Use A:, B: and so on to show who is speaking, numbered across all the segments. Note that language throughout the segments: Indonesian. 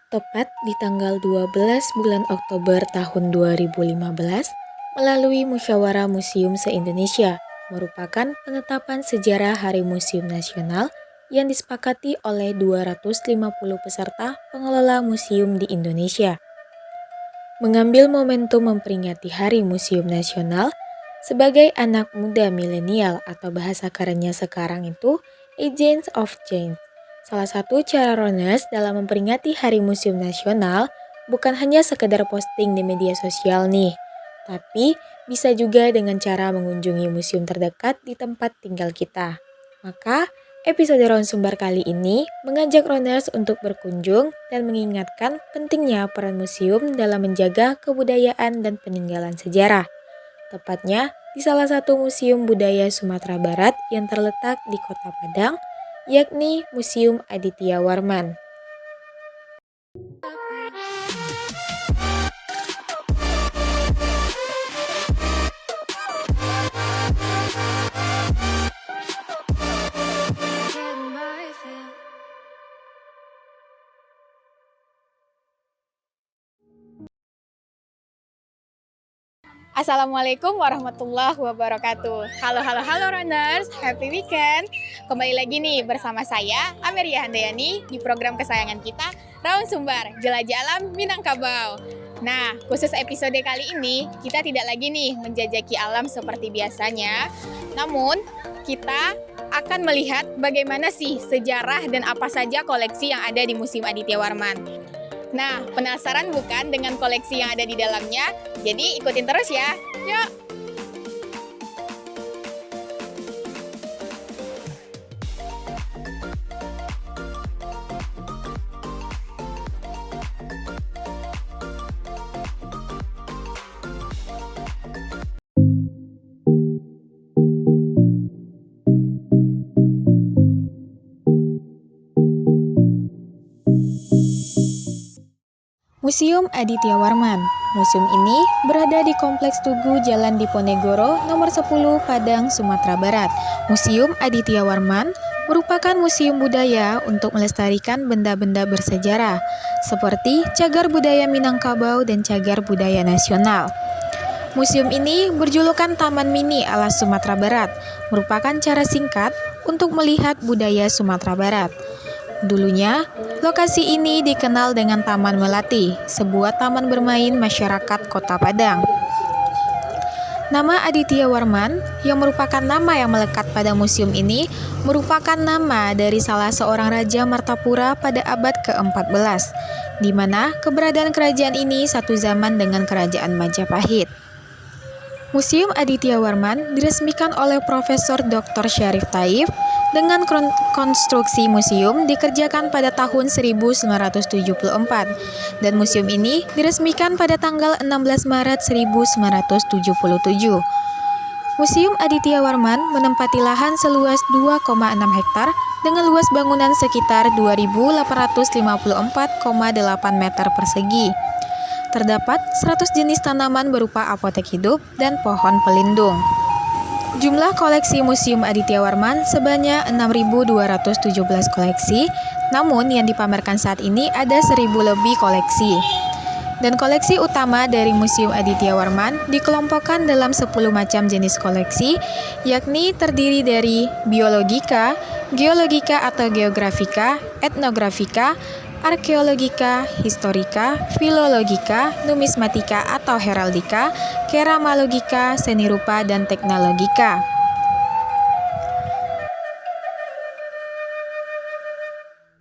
A: Tepat di tanggal 12 bulan Oktober tahun 2015, melalui Musyawarah Museum se-Indonesia, merupakan penetapan sejarah Hari Museum Nasional yang disepakati oleh 250 peserta pengelola museum di Indonesia. Mengambil momentum memperingati Hari Museum Nasional, sebagai anak muda milenial atau bahasa kerennya sekarang itu, Agents of Change. Salah satu cara Roners dalam memperingati Hari Museum Nasional bukan hanya sekedar posting di media sosial nih, tapi bisa juga dengan cara mengunjungi museum terdekat di tempat tinggal kita. Maka, episode Ron Sumber kali ini mengajak Roners untuk berkunjung dan mengingatkan pentingnya peran museum dalam menjaga kebudayaan dan peninggalan sejarah. Tepatnya di salah satu museum budaya Sumatera Barat yang terletak di Kota Padang, yakni Museum Aditya Warman.
B: Assalamualaikum warahmatullahi wabarakatuh. Halo Runners, happy weekend. Kembali lagi nih bersama saya Ameria Handayani di program kesayangan kita Raun Sumbar, Jelajah Alam Minangkabau. Nah, khusus episode kali ini kita tidak lagi nih menjajaki alam seperti biasanya, namun kita akan melihat bagaimana sih sejarah dan apa saja koleksi yang ada di Museum Aditya Warman. Nah, penasaran bukan dengan koleksi yang ada di dalamnya? Jadi ikutin terus ya. Yuk! Museum Aditya Warman. Museum ini berada di Kompleks Tugu Jalan Diponegoro nomor 10 Padang, Sumatera Barat. Museum Aditya Warman merupakan museum budaya untuk melestarikan benda-benda bersejarah seperti cagar budaya Minangkabau dan cagar budaya nasional. Museum ini berjulukan Taman Mini ala Sumatera Barat, merupakan cara singkat untuk melihat budaya Sumatera Barat. Dulunya, lokasi ini dikenal dengan Taman Melati, sebuah taman bermain masyarakat Kota Padang. Nama Aditya Warman, yang merupakan nama yang melekat pada museum ini, merupakan nama dari salah seorang Raja Martapura pada abad ke-14, di mana keberadaan kerajaan ini satu zaman dengan Kerajaan Majapahit. Museum Aditya Warman diresmikan oleh Profesor Dr. Syarif Taif dengan konstruksi museum dikerjakan pada tahun 1974 dan museum ini diresmikan pada tanggal 16 Maret 1977. Museum Aditya Warman menempati lahan seluas 2,6 hektar dengan luas bangunan sekitar 2.854,8 meter persegi. Terdapat 100 jenis tanaman berupa apotek hidup dan pohon pelindung. Jumlah koleksi Museum Aditya Warman sebanyak 6.217 koleksi, namun yang dipamerkan saat ini ada 1.000 lebih koleksi. Dan koleksi utama dari Museum Aditya Warman dikelompokkan dalam 10 macam jenis koleksi, yakni terdiri dari biologika, geologika atau geografika, etnografika, arkeologika, historika, filologika, numismatika atau heraldika, keramalogika, seni rupa, dan teknologika.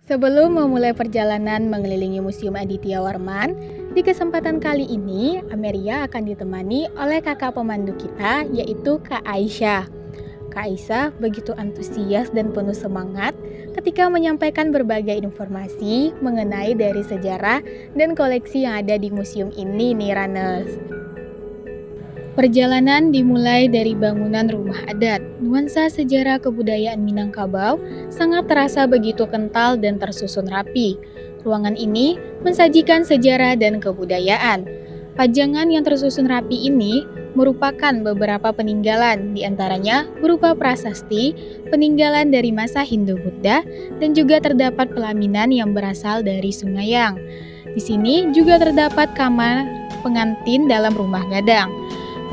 B: Sebelum memulai perjalanan mengelilingi Museum Aditya Warman, di kesempatan kali ini Ameria akan ditemani oleh kakak pemandu kita, yaitu Kak Aisyah. Kak Aisyah begitu antusias dan penuh semangat ketika menyampaikan berbagai informasi mengenai dari sejarah dan koleksi yang ada di museum ini nih Runners. Perjalanan dimulai dari bangunan rumah adat. Nuansa sejarah kebudayaan Minangkabau sangat terasa begitu kental dan tersusun rapi. Ruangan ini mensajikan sejarah dan kebudayaan. Pajangan yang tersusun rapi ini merupakan beberapa peninggalan, diantaranya berupa prasasti, peninggalan dari masa Hindu-Buddha, dan juga terdapat pelaminan yang berasal dari Sungayang. Di sini juga terdapat kamar pengantin dalam rumah gadang.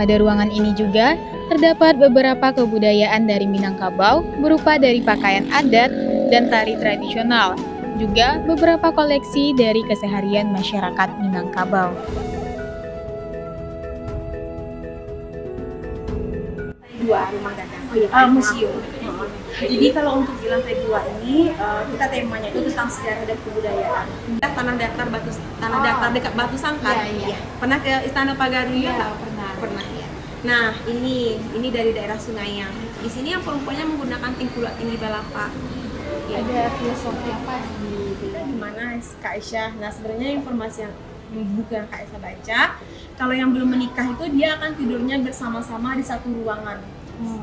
B: Pada ruangan ini juga terdapat beberapa kebudayaan dari Minangkabau berupa dari pakaian adat dan tari tradisional, juga beberapa koleksi dari keseharian masyarakat Minangkabau.
C: Dua rumah gadang, museum. Jadi kalau untuk di lantai 2 ini kita temanya itu tentang sejarah dan kebudayaan. Tanah datar dekat Batu Sangkar.
D: Iya.
C: Pernah ke Istana Pagaruya?
D: Iya, pernah.
C: Ya. Nah, ini dari daerah Sungayang. Di sini yang perempuannya menggunakan tingkulak tinggi balapa. Ya.
D: Ada filosofi apa
C: Di mana Kak Aisyah? Nah, sebenarnya informasi yang buku yang Kak Aisyah baca, kalau yang belum menikah itu dia akan tidurnya bersama-sama di satu ruangan.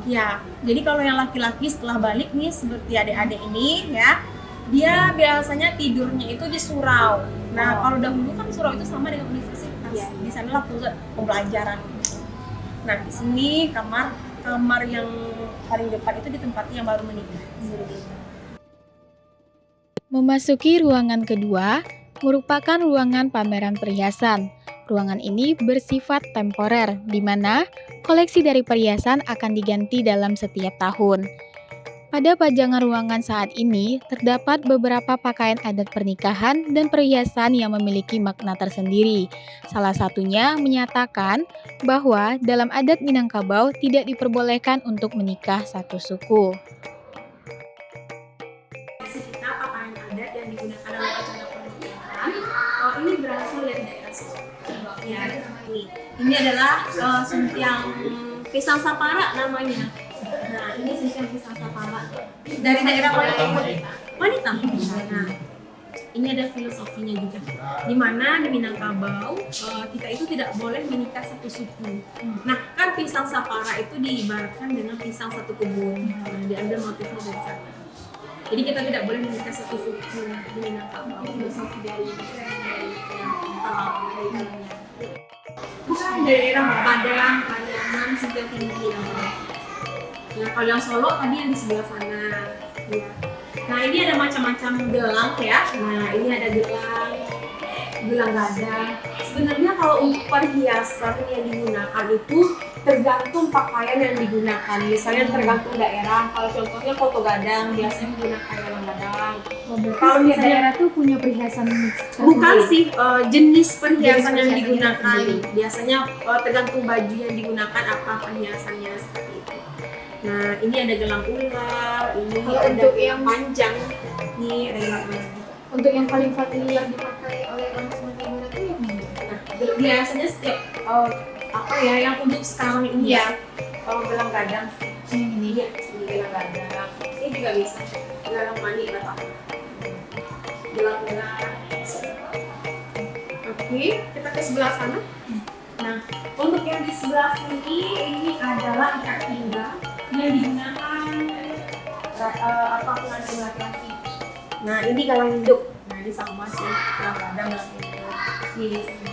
C: Ya, jadi kalau yang laki-laki setelah balik nih seperti adik-adik ini ya, dia biasanya tidurnya itu di surau. Nah, kalau dahulu kan surau itu sama dengan universitas.
D: Iya.
C: Di sanalah pusat pembelajaran. Nah, di sini kamar yang paling depan itu ditempati yang baru menikah.
B: Memasuki ruangan kedua merupakan ruangan pameran perhiasan. Ruangan ini bersifat temporer, di mana koleksi dari perhiasan akan diganti dalam setiap tahun. Pada pajangan ruangan saat ini, terdapat beberapa pakaian adat pernikahan dan perhiasan yang memiliki makna tersendiri. Salah satunya menyatakan bahwa dalam adat Minangkabau tidak diperbolehkan untuk menikah satu suku.
C: Kita pakaian adat yang digunakan dalam acara pernikahan, ini berasal dari daerah Solo. Ya, ini adalah yang pisang sapara namanya. Nah, ini yang pisang sapara dari daerah wanita. Nah, ini ada filosofinya juga. Di mana di Minangkabau kita itu tidak boleh menikah satu suku. Nah, kan pisang sapara itu diibaratkan dengan pisang satu kebun. Nah, diambil motifnya dari sana. Jadi kita tidak boleh menikah satu suku di Minangkabau. Filosofi dari bukan daerah Padang, Pariaman, Sintiung Tinggi namanya. Nah, kalau yang Solo tadi yang di sebelah sana. Ya. Nah, ini ada macam-macam gelang ya. Nah, ini ada gelang gadang. Sebenarnya kalau untuk perhiasan yang digunakan itu tergantung pakaian yang digunakan. Misalnya tergantung daerah. Kalau contohnya foto gadang biasanya menggunakan gelang gadang.
D: Kalau di daerah tuh punya perhiasan
C: Bukan sih jenis perhiasan yang digunakan. Biasanya tergantung baju yang digunakan apa perhiasannya seperti itu. Nah, ini ada gelang ular, ini
D: Kalau
C: ada
D: untuk
C: gelang
D: yang-
C: panjang. Ini ada gelang ular.
D: untuk yang paling familiar dipakai oleh orang Sumatera Barat itu yang mana?
C: Nah, biasanya setiap yang untuk sekarang ini ya gelang gadang.
D: Yang ini.
C: Iya, ini gelang gadang. Ini juga bisa. Gelang mani berapa? Gelang ular. Oke, kita ke sebelah sana. Nah, untuk yang di sebelah sini ini adalah ikat pinggang yang digunakan pengantin laki-laki. Nah, ini galang induk. Nah, ini sama sih, galang gadang, galang induk. Ini semua.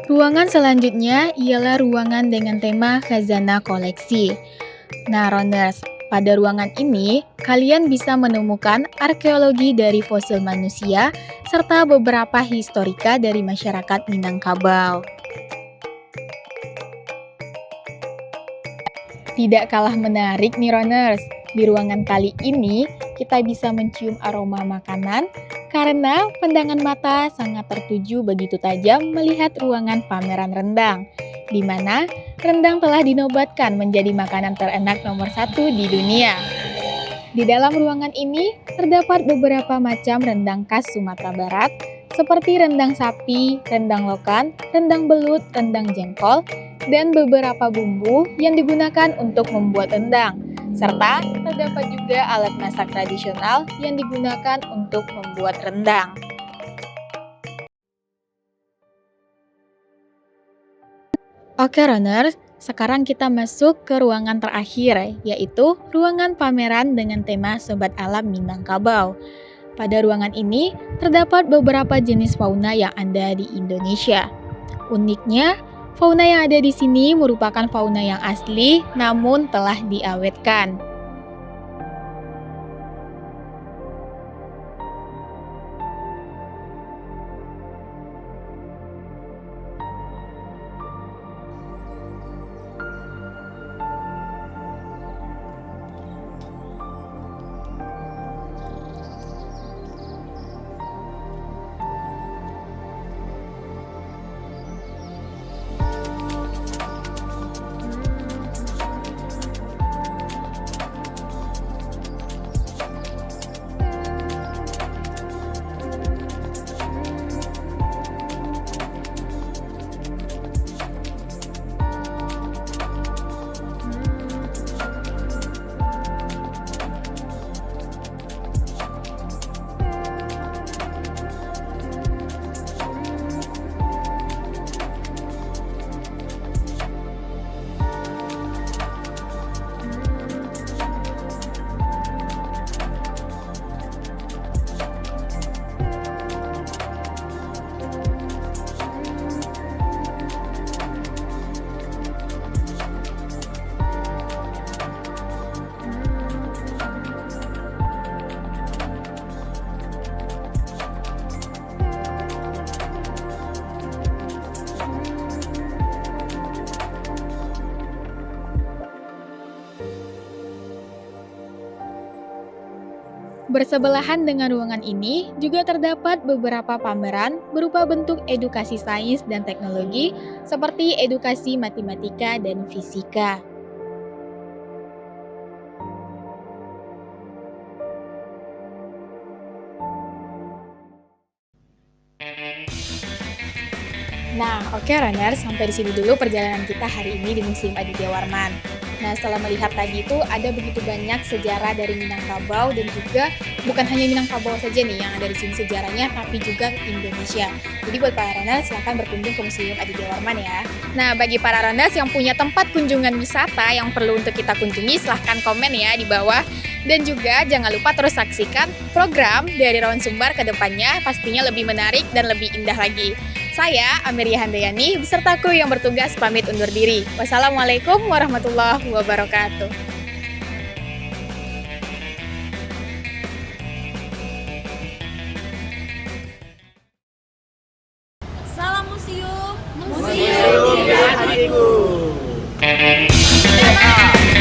B: Ruangan selanjutnya ialah ruangan dengan tema khazanah koleksi. Nah, Runners, pada ruangan ini kalian bisa menemukan arkeologi dari fosil manusia serta beberapa historika dari masyarakat Minangkabau. Tidak kalah menarik nih Runners, di ruangan kali ini kita bisa mencium aroma makanan karena pandangan mata sangat tertuju begitu tajam melihat ruangan pameran rendang, di mana rendang telah dinobatkan menjadi makanan terenak nomor 1 di dunia. Di dalam ruangan ini terdapat beberapa macam rendang khas Sumatera Barat, seperti rendang sapi, rendang lokan, rendang belut, rendang jengkol, dan beberapa bumbu yang digunakan untuk membuat rendang. Serta terdapat juga alat masak tradisional yang digunakan untuk membuat rendang. Oke Runners, sekarang kita masuk ke ruangan terakhir, yaitu ruangan pameran dengan tema Sobat Alam Minangkabau. Pada ruangan ini, terdapat beberapa jenis fauna yang ada di Indonesia. Uniknya, fauna yang ada di sini merupakan fauna yang asli namun telah diawetkan. Bersebelahan dengan ruangan ini juga terdapat beberapa pameran berupa bentuk edukasi sains dan teknologi seperti edukasi matematika dan fisika.
A: Nah, oke runners, sampai di sini dulu perjalanan kita hari ini di Museum Aditya Warman. Nah, setelah melihat tadi itu ada begitu banyak sejarah dari Minangkabau dan juga bukan hanya Minangkabau saja nih yang ada di sini sejarahnya, tapi juga Indonesia. Jadi buat para runners silahkan berkunjung ke Museum Aditya Warman ya. Nah, bagi para runners yang punya tempat kunjungan wisata yang perlu untuk kita kunjungi, silahkan komen ya di bawah. Dan juga jangan lupa terus saksikan program dari Rawan Sumbar ke depannya, pastinya lebih menarik dan lebih indah lagi. Saya, Amelia Handayani, beserta kru yang bertugas pamit undur diri. Wassalamualaikum warahmatullahi wabarakatuh.
C: Salam museum.
E: Museum dan hatiku.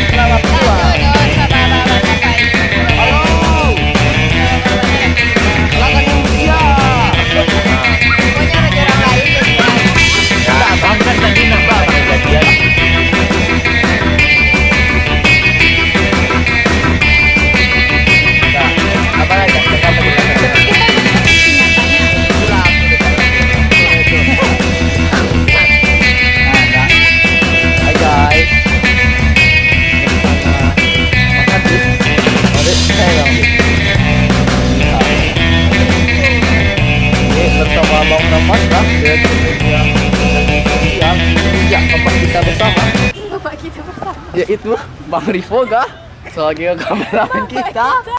E: Selamat pulang. Halo. Silakan Indonesia. Pokoknya ada orang lain ya, bangsa tadi nambah kejadian. Nah, apa aja? Hai guys, bersama Bang Ramas lah dari media sosial ya bapak kita bersama yaitu Bang Rivo sebagai kameramen kita.